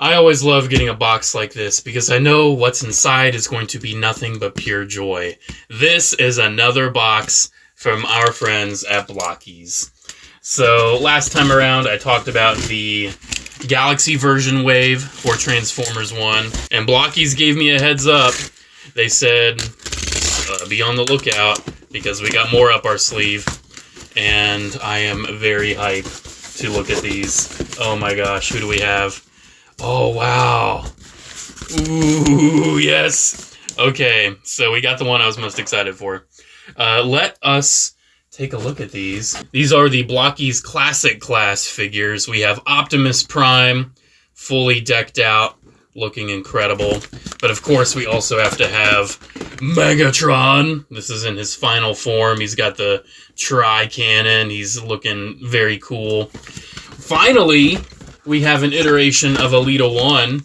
I always love getting a box like this because I know what's inside is going to be nothing but pure joy. This is another box from our friends at Blokees. So last time around I talked about the Galaxy version wave for Transformers 1, and Blokees gave me a heads up. They said, be on the lookout because we got more up our sleeve, and I am very hyped to look at these. Oh my gosh, who do we have? Oh, wow. Ooh, yes. Okay, so we got the one I was most excited for. Let us take a look at these. These are the Blokees Classic Class figures. We have Optimus Prime, fully decked out, looking incredible. But of course, we also have to have Megatron. This is in his final form. He's got the tri-cannon. He's looking very cool. Finally, we have an iteration of Elita-1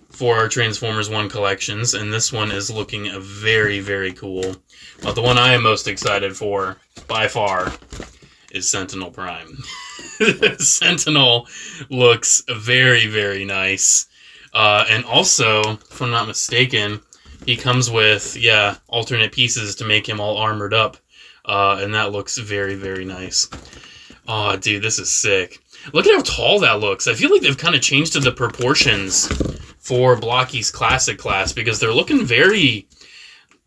for our Transformers 1 collections, and this one is looking very, very cool. But the one I am most excited for, by far, is Sentinel Prime. Sentinel looks very, very nice. And also, if I'm not mistaken, he comes with, alternate pieces to make him all armored up. And that looks very, very nice. Oh, dude, this is sick. Look at how tall that looks. I feel like they've kind of changed the proportions for Blokees Classic Class because they're looking very,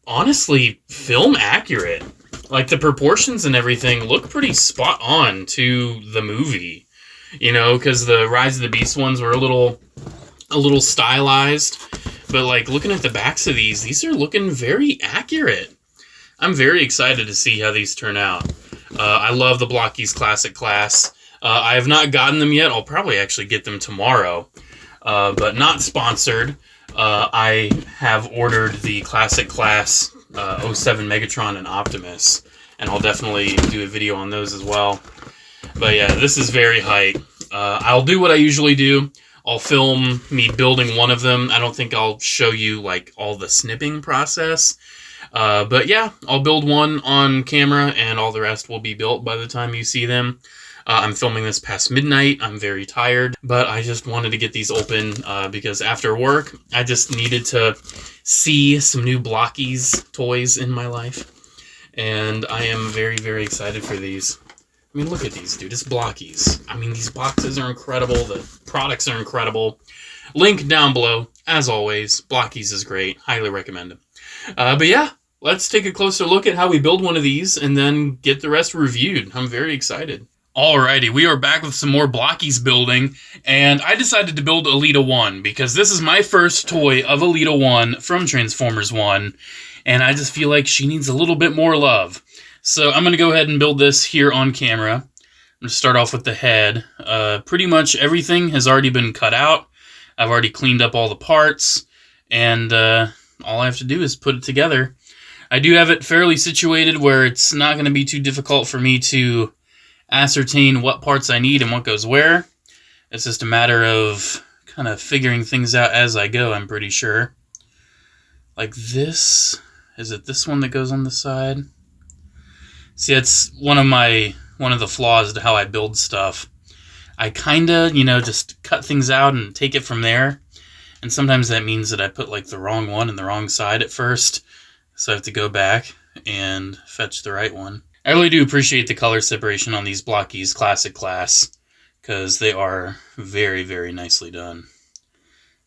honestly, film accurate. Like, the proportions and everything look pretty spot on to the movie. You know, because the Rise of the Beast ones were a little stylized. But, like, looking at the backs of these are looking very accurate. I'm very excited to see how these turn out. I love the Blokees Classic Class. I have not gotten them yet. I'll probably actually get them tomorrow. But not sponsored. I have ordered the Classic Class 07 Megatron and Optimus. And I'll definitely do a video on those as well. But yeah, this is very hype. I'll do what I usually do. I'll film me building one of them. I don't think I'll show you like all the snipping process. But yeah, I'll build one on camera and all the rest will be built by the time you see them. I'm filming this past midnight. I'm very tired, but I just wanted to get these open because after work, I just needed to see some new Blokees toys in my life. And I am very, very excited for these. I mean, look at these, dude. It's Blokees. I mean, these boxes are incredible. The products are incredible. Link down below. As always, Blokees is great. Highly recommend them. But yeah, let's take a closer look at how we build one of these and then get the rest reviewed. I'm very excited. Alrighty, we are back with some more Blokees building, and I decided to build Elita-1 because this is my first toy of Elita-1 from Transformers 1, and I just feel like she needs a little bit more love. So I'm going to go ahead and build this here on camera. I'm going to start off with the head. Pretty much everything has already been cut out. I've already cleaned up all the parts, and all I have to do is put it together. I do have it fairly situated where it's not going to be too difficult for me to ascertain what parts I need and what goes where. It's just a matter of kind of figuring things out as I go, I'm pretty sure. Like this. Is it this one that goes on the side? See, it's one of the flaws to how I build stuff. I kinda, just cut things out and take it from there. And sometimes that means that I put like the wrong one in the wrong side at first. So I have to go back and fetch the right one. I really do appreciate the color separation on these Blokees Classic Class, because they are very, very nicely done.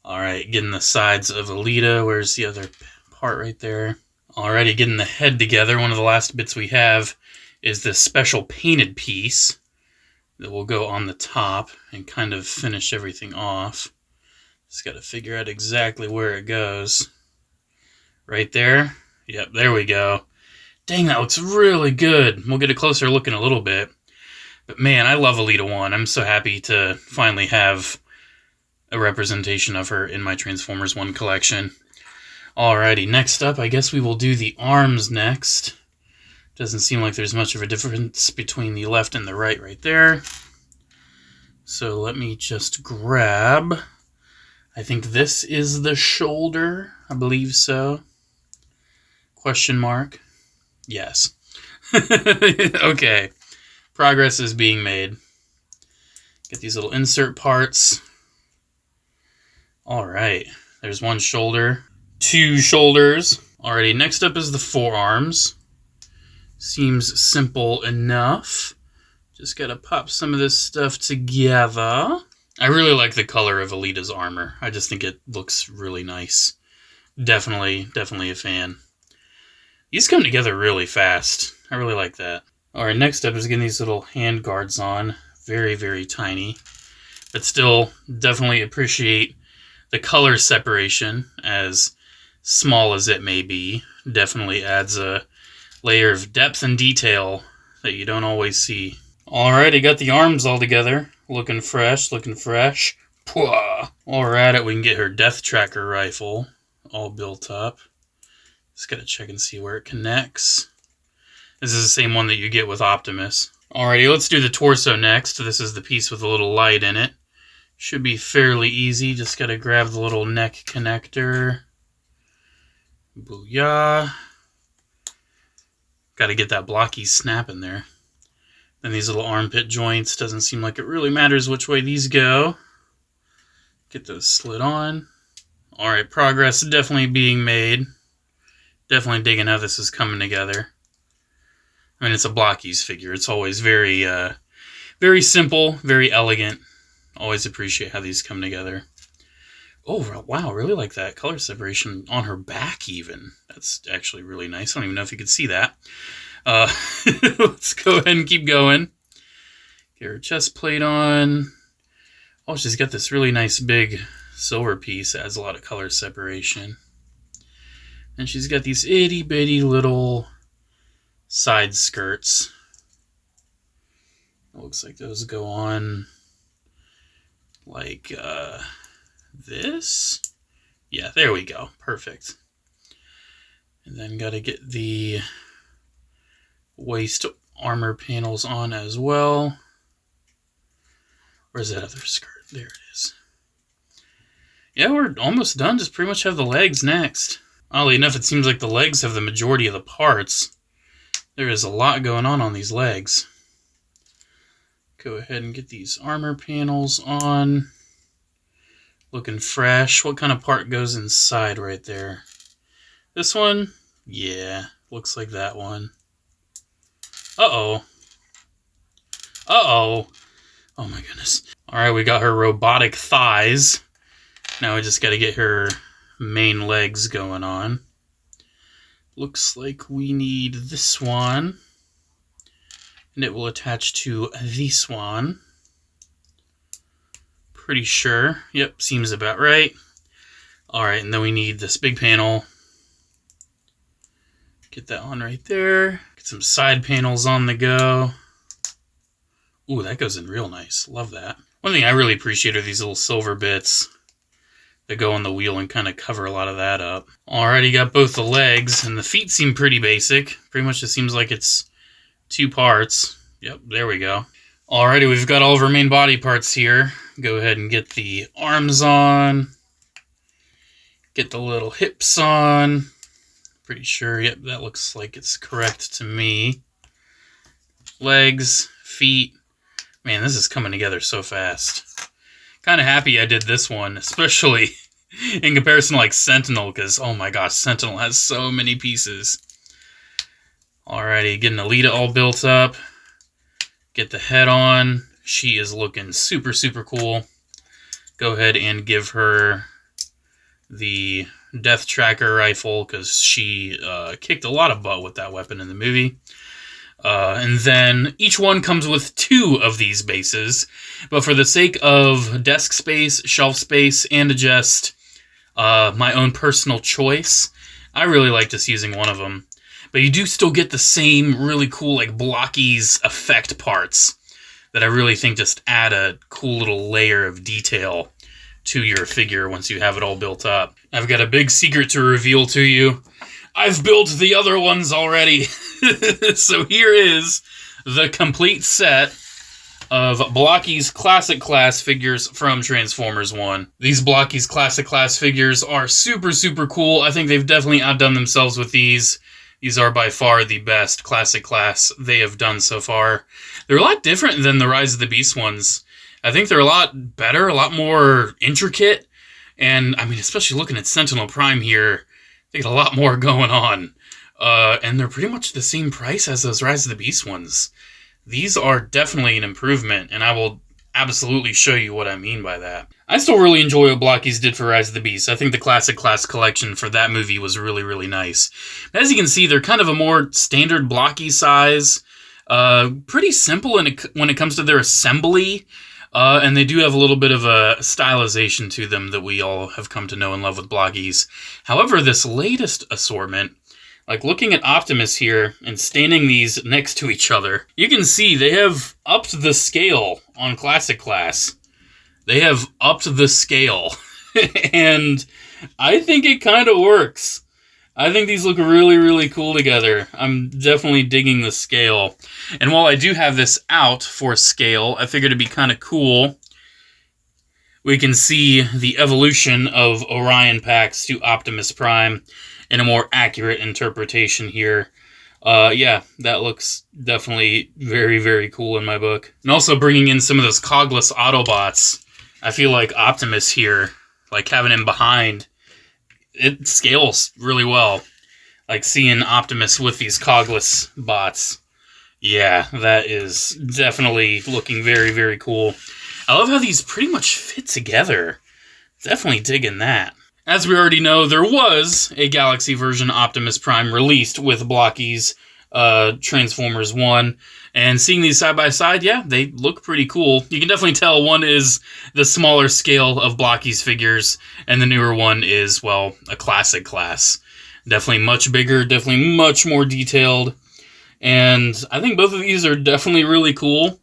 Alright, getting the sides of Elita. Where's the other part right there? Alrighty, getting the head together. One of the last bits we have is this special painted piece that will go on the top and kind of finish everything off. Just got to figure out exactly where it goes. Right there? Yep, there we go. Dang, that looks really good. We'll get a closer look in a little bit. But man, I love Elita-1. I'm so happy to finally have a representation of her in my Transformers 1 collection. Alrighty, next up, I guess we will do the arms next. Doesn't seem like there's much of a difference between the left and the right there. So let me just grab... I think this is the shoulder. I believe so. Question mark. Yes. Okay. Progress is being made. Get these little insert parts. Alright, there's one shoulder. 2 shoulders. Alrighty, next up is the forearms. Seems simple enough. Just gotta pop some of this stuff together. I really like the color of Elita's armor. I just think it looks really nice. Definitely a fan. These come together really fast. I really like that. Alright, next up is getting these little hand guards on. Very tiny. But still, definitely appreciate the color separation, as small as it may be. Definitely adds a layer of depth and detail that you don't always see. Alright, I got the arms all together. Looking fresh, looking fresh. Pwah! While we're at it, we can get her Death Tracker rifle all built up. Just gotta check and see where it connects. This is the same one that you get with Optimus. Alrighty, let's do the torso next. This is the piece with a little light in it. Should be fairly easy. Just gotta grab the little neck connector. Booyah. Gotta get that Blokees snap in there. Then these little armpit joints. Doesn't seem like it really matters which way these go. Get those slid on. Alright, progress definitely being made. Definitely digging how this is coming together. I mean, it's a Blokees figure. It's always very simple, very elegant. Always appreciate how these come together. Oh, wow, really like that color separation on her back even. That's actually really nice. I don't even know if you could see that. Let's go ahead and keep going. Get her chest plate on. Oh, she's got this really nice big silver piece. Adds a lot of color separation. And she's got these itty-bitty little side skirts. It looks like those go on like this. Yeah, there we go. Perfect. And then got to get the waist armor panels on as well. Where's that other skirt? There it is. Yeah, we're almost done. Just pretty much have the legs next. Oddly enough, it seems like the legs have the majority of the parts. There is a lot going on these legs. Go ahead and get these armor panels on. Looking fresh. What kind of part goes inside right there? This one? Yeah, looks like that one. Uh-oh. Uh-oh. Oh my goodness. Alright, we got her robotic thighs. Now we just got to get her main legs going on. Looks like we need this one. And it will attach to this one. Pretty sure. Yep, seems about right. Alright, and then we need this big panel. Get that on right there. Get some side panels on the go. Ooh, that goes in real nice. Love that. One thing I really appreciate are these little silver bits that go on the wheel and kind of cover a lot of that up. Alrighty, got both the legs, and the feet seem pretty basic. Pretty much it seems like it's 2 parts. Yep, there we go. Alrighty, we've got all of our main body parts here. Go ahead and get the arms on. Get the little hips on. Pretty sure, yep, that looks like it's correct to me. Legs, feet. Man, this is coming together so fast. Kind of happy I did this one, especially in comparison to like Sentinel, because oh my gosh, Sentinel has so many pieces. Alrighty, getting Elita all built up. Get the head on. She is looking super cool. Go ahead and give her the Death Tracker rifle, because she kicked a lot of butt with that weapon in the movie. And then each one comes with 2 of these bases, but for the sake of desk space, shelf space, and just my own personal choice, I really like just using one of them. But you do still get the same really cool like Blokees effect parts that I really think just add a cool little layer of detail to your figure once you have it all built up. I've got a big secret to reveal to you. I've built the other ones already. So here is the complete set of Blokees Classic Class figures from Transformers 1. These Blokees Classic Class figures are super cool. I think they've definitely outdone themselves with these. These are by far the best Classic Class they have done so far. They're a lot different than the Rise of the Beast ones. I think they're a lot better, a lot more intricate. And, I mean, especially looking at Sentinel Prime here, they get a lot more going on. And they're pretty much the same price as those Rise of the Beast ones. These are definitely an improvement, and I will absolutely show you what I mean by that. I still really enjoy what Blokees did for Rise of the Beast. I think the Classic Class collection for that movie was really, really nice. As you can see, they're kind of a more standard blocky size. Pretty simple when it comes to their assembly. And they do have a little bit of a stylization to them that we all have come to know and love with Blokees. However, this latest assortment, like looking at Optimus here and standing these next to each other, you can see they have upped the scale on Classic Class. They have upped the scale. And I think it kind of works. I think these look really, really cool together. I'm definitely digging the scale. And while I do have this out for scale, I figured it'd be kind of cool. We can see the evolution of Orion Pax to Optimus Prime in a more accurate interpretation here. Yeah, that looks definitely very, very cool in my book. And also bringing in some of those cogless Autobots. I feel like Optimus here, like having him behind, it scales really well. Like seeing Optimus with these cogless bots. Yeah, that is definitely looking very, very cool. I love how these pretty much fit together. Definitely digging that. As we already know, there was a Galaxy version Optimus Prime released with Blokees Transformers 1. And seeing these side by side, yeah, they look pretty cool. You can definitely tell one is the smaller scale of Blokees figures, and the newer one is, well, a Classic Class. Definitely much bigger, definitely much more detailed. And I think both of these are definitely really cool.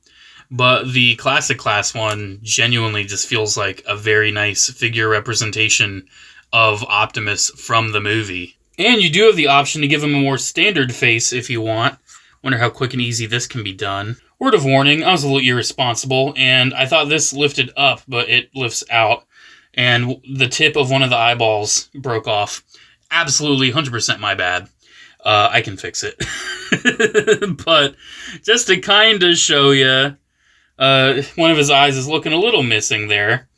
But the Classic Class one genuinely just feels like a very nice figure representation of Optimus from the movie. And you do have the option to give him a more standard face if you want. Wonder how quick and easy this can be done. Word of warning, I was a little irresponsible, and I thought this lifted up, but it lifts out. And the tip of one of the eyeballs broke off. Absolutely 100% my bad. I can fix it. But just to kind of show you, one of his eyes is looking a little missing there.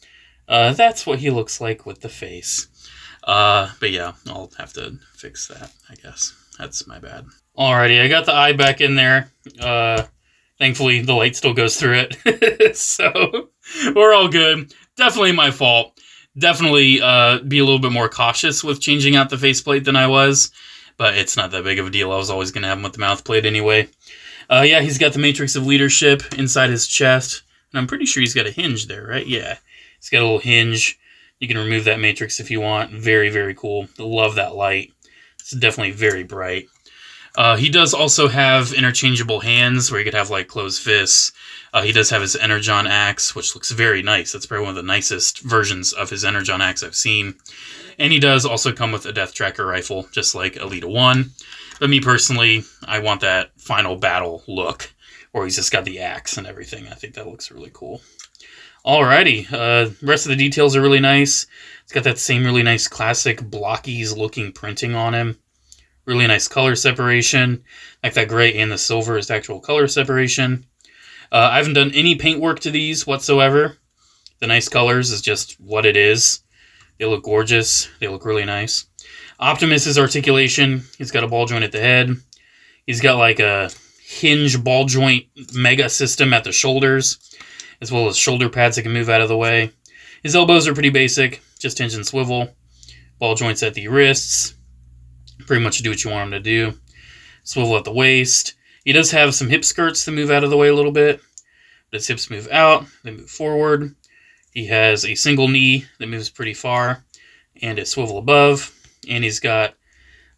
That's what he looks like with the face. But yeah, I'll have to fix that, I guess. That's my bad. Alrighty, I got the eye back in there. Thankfully, the light still goes through it. So, we're all good. Definitely my fault. Definitely be a little bit more cautious with changing out the faceplate than I was. But it's not that big of a deal. I was always going to have him with the mouth plate anyway. Yeah, he's got the Matrix of Leadership inside his chest. And I'm pretty sure he's got a hinge there, right? Yeah, he's got a little hinge. You can remove that Matrix if you want. Very, very cool. Love that light. It's definitely very bright. He does also have interchangeable hands where he could have like closed fists. He does have his Energon axe, which looks very nice. That's probably one of the nicest versions of his Energon axe I've seen. And he does also come with a Death Tracker rifle, just like Elita-1. But me personally, I want that final battle look, where he's just got the axe and everything. I think that looks really cool. Alrighty, the rest of the details are really nice. It's got that same really nice classic Blokees looking printing on him. Really nice color separation. Like that gray and the silver is the actual color separation. I haven't done any paint work to these whatsoever. The nice colors is just what it is. They look gorgeous. They look really nice. Optimus's articulation. He's got a ball joint at the head. He's got like a hinge ball joint mega system at the shoulders, as well as shoulder pads that can move out of the way. His elbows are pretty basic, just hinge and swivel. Ball joints at the wrists. Pretty much do what you want him to do. Swivel at the waist. He does have some hip skirts that move out of the way a little bit. His hips move out, they move forward. He has a single knee that moves pretty far, and a swivel above. And he's got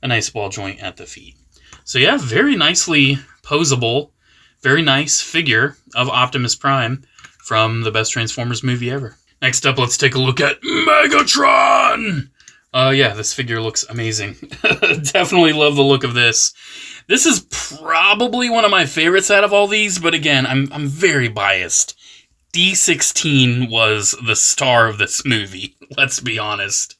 a nice ball joint at the feet. So yeah, very nicely posable, very nice figure of Optimus Prime from the best Transformers movie ever. Next up, let's take a look at Megatron! Yeah, this figure looks amazing. Definitely love the look of this. This is probably one of my favorites out of all these, but again, I'm very biased. D16 was the star of this movie, let's be honest.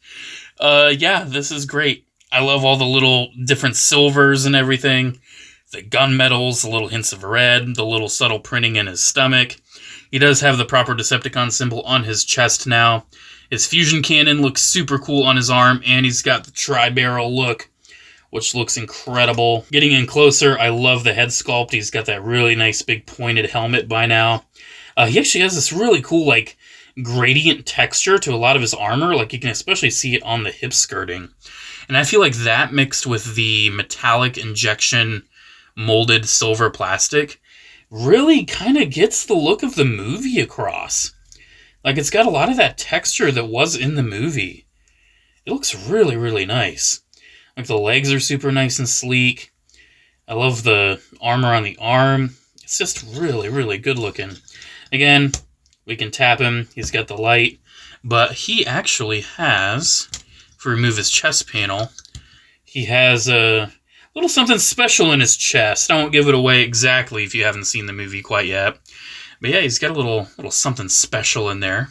Yeah, this is great. I love all the little different silvers and everything. The gunmetals, the little hints of red, the little subtle printing in his stomach. He does have the proper Decepticon symbol on his chest now. His fusion cannon looks super cool on his arm, and he's got the tri-barrel look, which looks incredible. Getting in closer, I love the head sculpt. He's got that really nice big pointed helmet by now. He actually has this really cool, like, gradient texture to a lot of his armor. Like, you can especially see it on the hip skirting. And I feel like that mixed with the metallic injection molded silver plastic really kind of gets the look of the movie across. Like, it's got a lot of that texture that was in the movie. It looks really, really nice. Like, the legs are super nice and sleek. I love the armor on the arm. It's just really, really good looking. Again, we can tap him. He's got the light. But he actually has, if we remove his chest panel, he has a little something special in his chest. I won't give it away exactly if you haven't seen the movie quite yet. But yeah, he's got a little something special in there.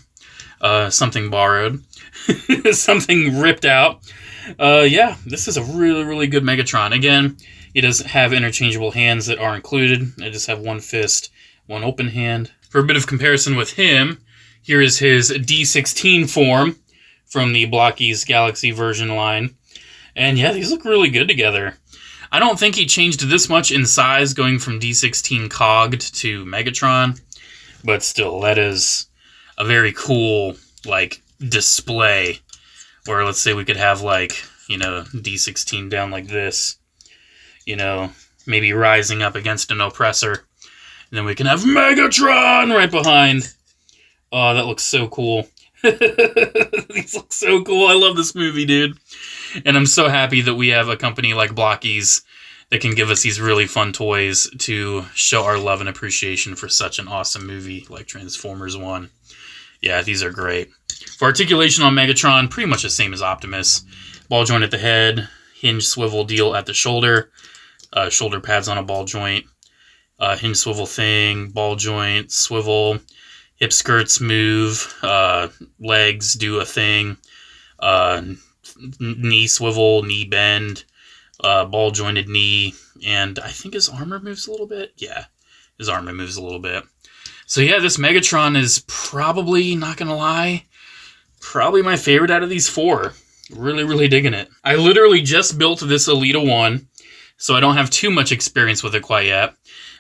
Something borrowed. Something ripped out. Yeah, this is a really, really good Megatron. Again, he does have interchangeable hands that are included. I just have one fist, one open hand. For a bit of comparison with him, here is his D16 form from the Blokees Galaxy version line. And yeah, these look really good together. I don't think he changed this much in size going from D16 cogged to Megatron. But still, that is a very cool, like, display. Or let's say we could have, like, you know, D16 down like this. You know, maybe rising up against an oppressor. And then we can have Megatron right behind. Oh, that looks so cool. These look so cool. I love this movie, dude. And I'm so happy that we have a company like Blokees that can give us these really fun toys to show our love and appreciation for such an awesome movie like Transformers 1. Yeah, these are great. For articulation on Megatron, pretty much the same as Optimus. Ball joint at the head, hinge swivel deal at the shoulder, shoulder pads on a ball joint, hinge swivel thing, ball joint, swivel, hip skirts move, legs do a thing, knee swivel, knee bend, ball jointed knee, and I think his armor moves a little bit. Yeah, his armor moves a little bit. So yeah, this Megatron is probably, not gonna lie, probably my favorite out of these four. Really, really digging it. I literally just built this Elita-1, so I don't have too much experience with it quite yet.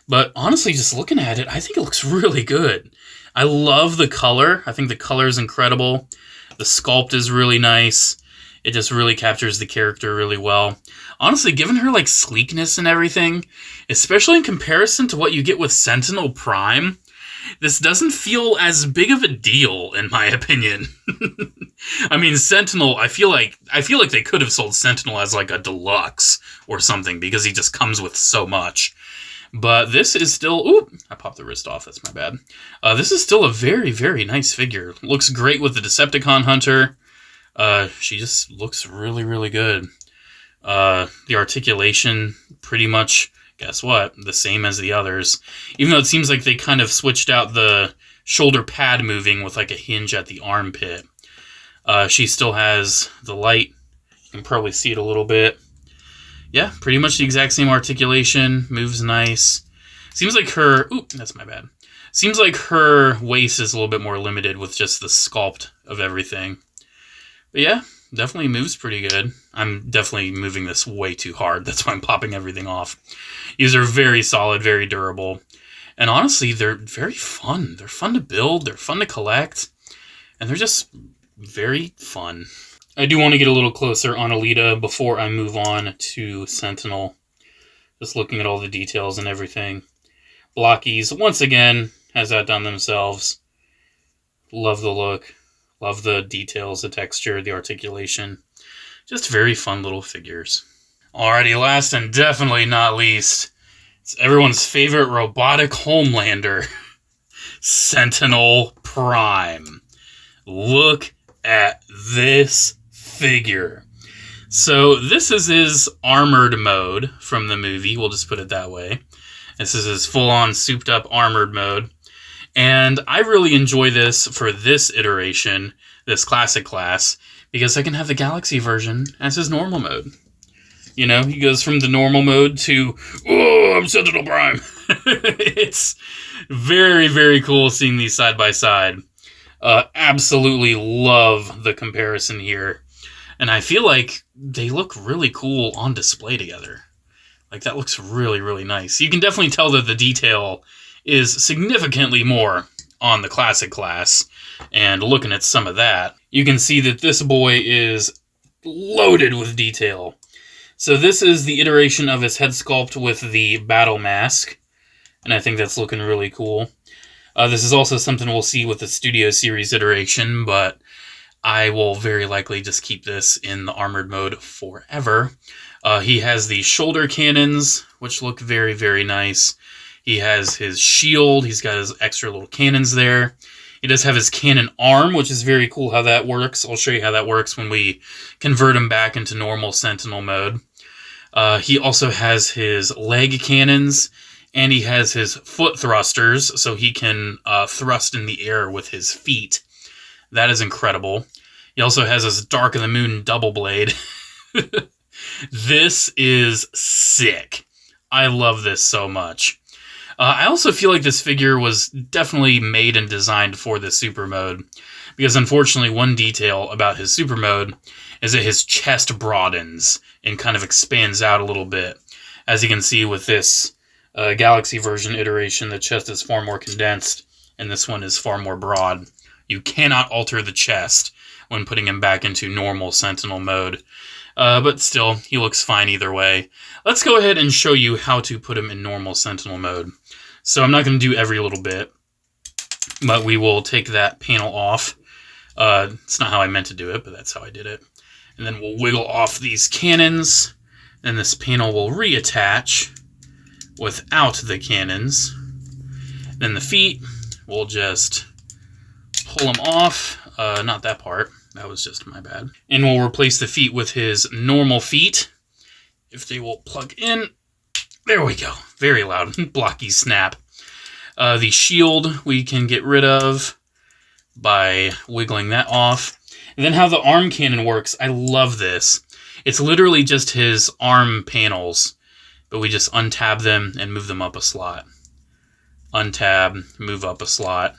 But honestly, just looking at it, I think it looks really good. I love the color. I think the color is incredible. The sculpt is really nice. It just really captures the character really well. Honestly, given her like sleekness and everything, especially in comparison to what you get with Sentinel Prime, this doesn't feel as big of a deal, in my opinion. I mean, Sentinel, I feel like they could have sold Sentinel as like a deluxe or something because he just comes with so much. But this is still... Ooh, I popped the wrist off. That's my bad. This is still a very, very nice figure. Looks great with the Decepticon Hunter. She just looks really, really good. The articulation, pretty much, guess what? The same as the others. Even though it seems like they kind of switched out the shoulder pad moving with like a hinge at the armpit. She still has the light. You can probably see it a little bit. Yeah, pretty much the exact same articulation. Moves nice. Seems like her... Ooh, that's my bad. Seems like her waist is a little bit more limited with just the sculpt of everything. But yeah, definitely moves pretty good. I'm definitely moving this way too hard. That's why I'm popping everything off. These are very solid, very durable. And honestly, they're very fun. They're fun to build. They're fun to collect. And they're just very fun. I do want to get a little closer on Elita before I move on to Sentinel. Just looking at all the details and everything. Blokees, once again, has outdone themselves. Love the look. Love the details, the texture, the articulation. Just very fun little figures. Alrighty, last and definitely not least, it's everyone's favorite robotic homelander, Sentinel Prime. Look at this figure. So this is his armored mode from the movie. We'll just put it that way. This is his full-on souped-up armored mode. And I really enjoy this for this iteration, this classic class, because I can have the Galaxy version as his normal mode. You know, he goes from the normal mode to, oh, I'm Sentinel Prime. It's very, very cool seeing these side by side. Absolutely love the comparison here. And I feel like they look really cool on display together. Like, that looks really, really nice. You can definitely tell that the detail is significantly more on the Classic class. And looking at some of that, you can see that this boy is loaded with detail. So this is the iteration of his head sculpt with the battle mask. And I think that's looking really cool. This is also something we'll see with the Studio Series iteration, but I will very likely just keep this in the armored mode forever. He has the shoulder cannons, which look very, very nice. He has his shield. He's got his extra little cannons there. He does have his cannon arm, which is very cool how that works. I'll show you how that works when we convert him back into normal Sentinel mode. He also has his leg cannons, and he has his foot thrusters, so he can thrust in the air with his feet. That is incredible. He also has his Dark of the Moon double blade. This is sick. I love this so much. I also feel like this figure was definitely made and designed for the super mode, because unfortunately one detail about his super mode is that his chest broadens and kind of expands out a little bit. As you can see with this Galaxy version iteration, the chest is far more condensed, and this one is far more broad. You cannot alter the chest when putting him back into normal Sentinel mode. But still, he looks fine either way. Let's go ahead and show you how to put him in normal Sentinel mode. So I'm not going to do every little bit, but we will take that panel off. It's not how I meant to do it, but that's how I did it. And then we'll wiggle off these cannons, and this panel will reattach without the cannons. Then the feet, we'll just pull them off. Not that part. That was just my bad. And we'll replace the feet with his normal feet. If they will plug in. There we go. Very loud. Blocky snap. The shield we can get rid of by wiggling that off. And then how the arm cannon works. I love this. It's literally just his arm panels, but we just untab them and move them up a slot. Untab, move up a slot.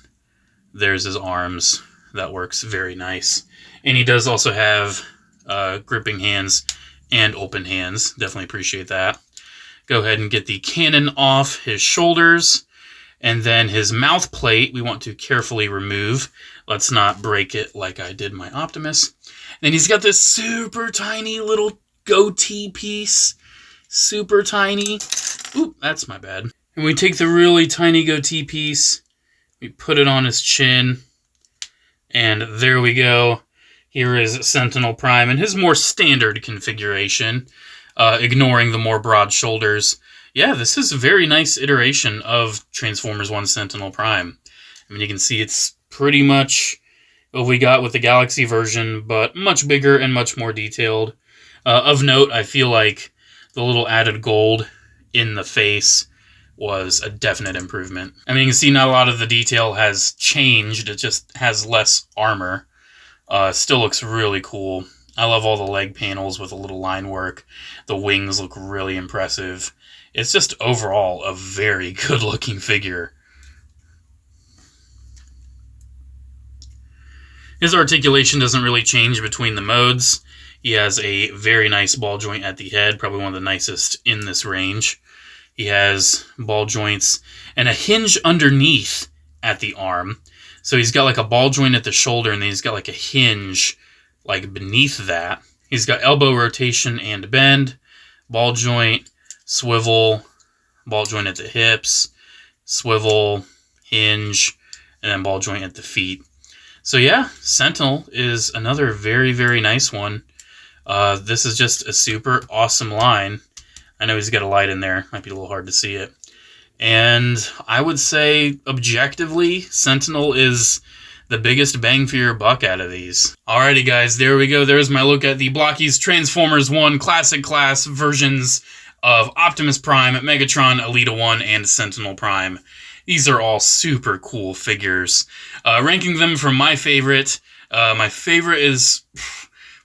There's his arms. That works very nice. And he does also have gripping hands and open hands. Definitely appreciate that. Go ahead and get the cannon off his shoulders. And then his mouth plate we want to carefully remove. Let's not break it like I did my Optimus. And he's got this super tiny little goatee piece. Super tiny. Oop, that's my bad. And we take the really tiny goatee piece. We put it on his chin. And there we go. Here is Sentinel Prime in his more standard configuration, ignoring the more broad shoulders. Yeah, this is a very nice iteration of Transformers 1 Sentinel Prime. I mean, you can see it's pretty much what we got with the Galaxy version, but much bigger and much more detailed. Of note, I feel like the little added gold in the face was a definite improvement. I mean, you can see not a lot of the detail has changed. It just has less armor. Still looks really cool. I love all the leg panels with a little line work. The wings look really impressive. It's just overall a very good looking figure. His articulation doesn't really change between the modes. He has a very nice ball joint at the head, probably one of the nicest in this range. He has ball joints and a hinge underneath at the arm. So he's got like a ball joint at the shoulder, and then he's got like a hinge like beneath that. He's got elbow rotation and bend, ball joint, swivel, ball joint at the hips, swivel, hinge, and then ball joint at the feet. So yeah, Sentinel is another very, very nice one. This is just a super awesome line. I know he's got a light in there. Might be a little hard to see it. And I would say, objectively, Sentinel is the biggest bang for your buck out of these. Alrighty guys, there we go. There's my look at the Blokees Transformers 1 Classic Class versions of Optimus Prime, Megatron, Elita-1, and Sentinel Prime. These are all super cool figures. Ranking them from my favorite is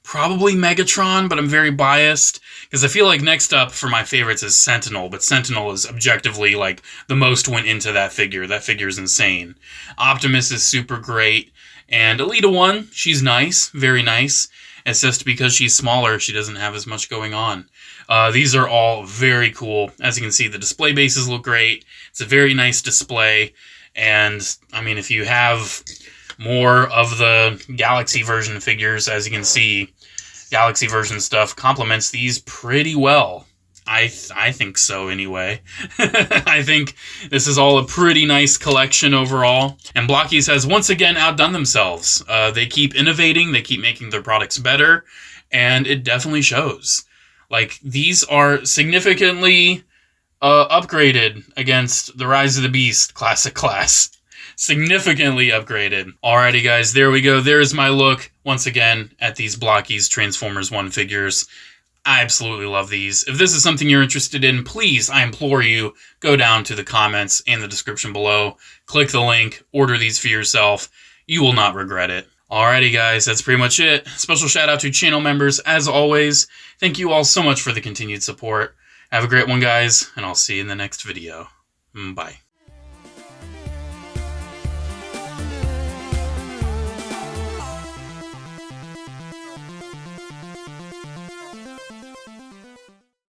probably Megatron, but I'm very biased, because I feel like next up for my favorites is Sentinel, but Sentinel is objectively, like, the most went into that figure. That figure is insane. Optimus is super great, And Elita-1, she's nice, very nice. It's just because she's smaller, she doesn't have as much going on. These are all very cool. As you can see, the display bases look great. It's a very nice display. And, I mean, if you have more of the Galaxy version figures, as you can see, Galaxy version stuff complements these pretty well. I think so, anyway. I think this is all a pretty nice collection overall. And Blokees has once again outdone themselves. They keep innovating, they keep making their products better, and it definitely shows. Like, these are significantly upgraded against the Rise of the Beast Classic class. Significantly upgraded. Alrighty, guys, there we go. There's my look, once again, at these Blokees Transformers 1 figures. I absolutely love these. If this is something you're interested in, please, I implore you, go down to the comments and the description below. Click the link, order these for yourself. You will not regret it. Alrighty, guys, that's pretty much it. Special shout out to channel members, as always. Thank you all so much for the continued support. Have a great one, guys, and I'll see you in the next video. Bye.